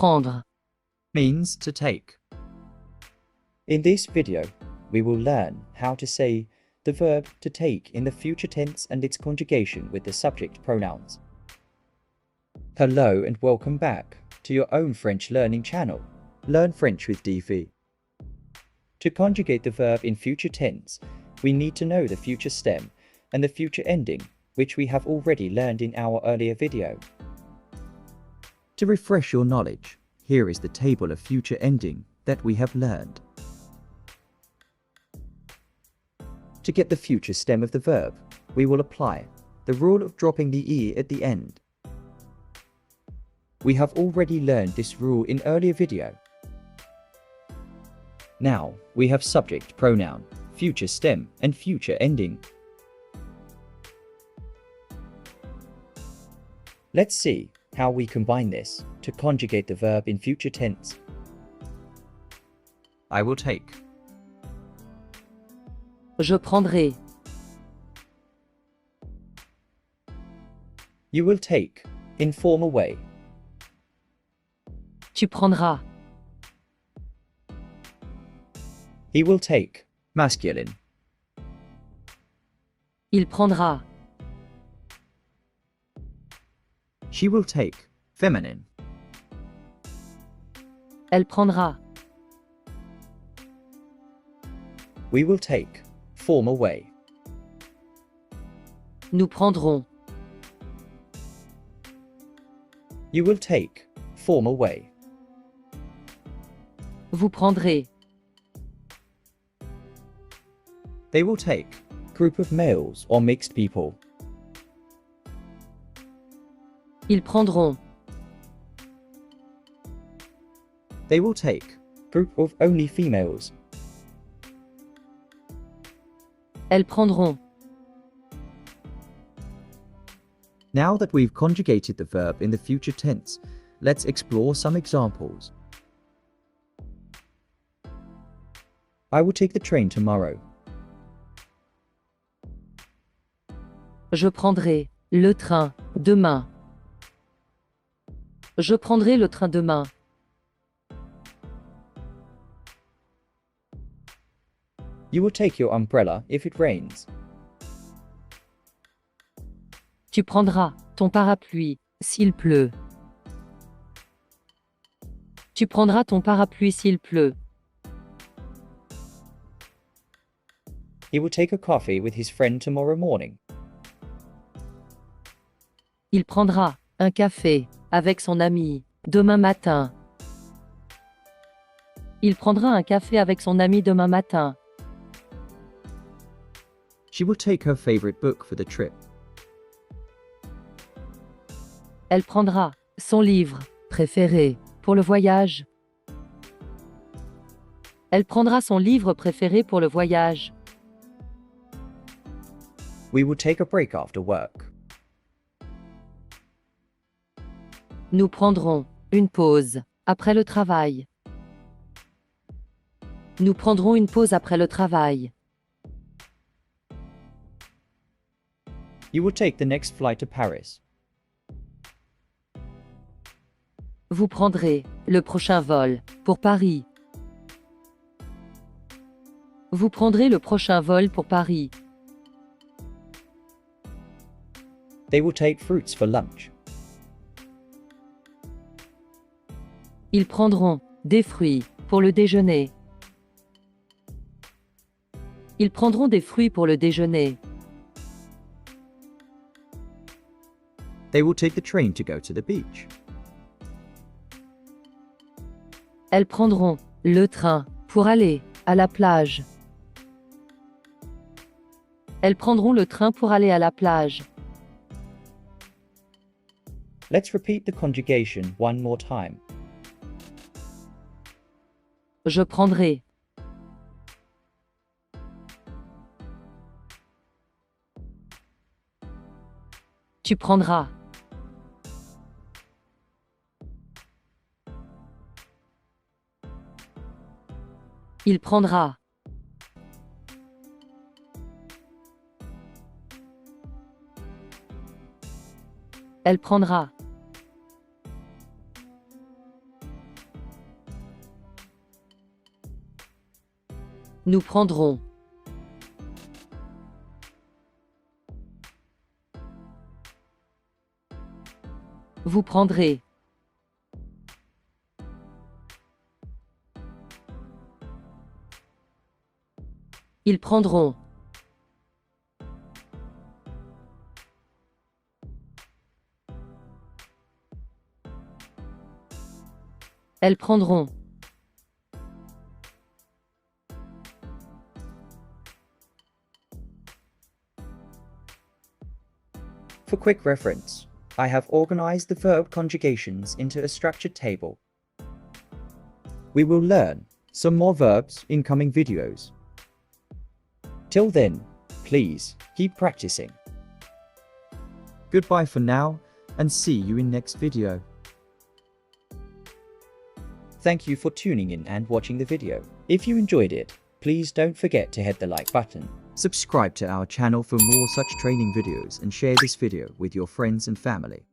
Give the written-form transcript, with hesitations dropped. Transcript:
prendre, means to take. In this video, we will learn how to say the verb to take in the future tense and its conjugation with the subject pronouns. Hello and welcome back to your own French learning channel, Learn French with Di.Vi. To conjugate the verb in future tense, we need to know the future stem and the future ending, which we have already learned in our earlier video. To refresh your knowledge, here is the table of future ending that we have learned. To get the future stem of the verb, we will apply the rule of dropping the E at the end. We have already learned this rule in earlier video. Now, we have subject pronoun, future stem, and future ending. Let's see how we combine this to conjugate the verb in future tense. I will take. je prendrai, You will take, informal way. tu prendras, He will take, masculine. il prendra, She will take, feminine. elle prendra, We will take, formal way. nous prendrons, You will take, formal way. vous prendrez, They will take, group of males or mixed people. ils prendront, They will take, group of only females. elles prendront. Now that we've conjugated the verb in the future tense, let's explore some examples. I will take the train tomorrow. Je prendrai le train demain. Je prendrai le train demain. You will take your umbrella if it rains. Tu prendras ton parapluie s'il pleut. Tu prendras ton parapluie s'il pleut. He will take a coffee with his friend tomorrow morning. Il prendra un café avec son ami demain matin. Il prendra un café avec son ami demain matin. She will take her favorite book for the trip. Elle prendra son livre préféré pour le voyage. Elle prendra son livre préféré pour le voyage. We will take a break after work. Nous prendrons une pause après le travail. Nous prendrons une pause après le travail. You will take the next flight to Paris. Vous prendrez le prochain vol pour Paris. Vous prendrez le prochain vol pour Paris. They will take fruits for lunch. Ils prendront des fruits pour le déjeuner. Ils prendront des fruits pour le déjeuner. They will take the train to go to the beach. Elles prendront le train pour aller à la plage. Elles prendront le train pour aller à la plage. Let's repeat the conjugation one more time. Je prendrai. Tu prendras. Il prendra. Elle prendra. Nous prendrons. Vous prendrez. Ils prendront. Elles prendront. For quick reference, I have organized the verb conjugations into a structured table. We will learn some more verbs in coming videos. Till then, please keep practicing. Goodbye for now, and see you in next video. Thank you for tuning in and watching the video. If you enjoyed it, please don't forget to hit the like button. Subscribe to our channel for more such training videos and share this video with your friends and family.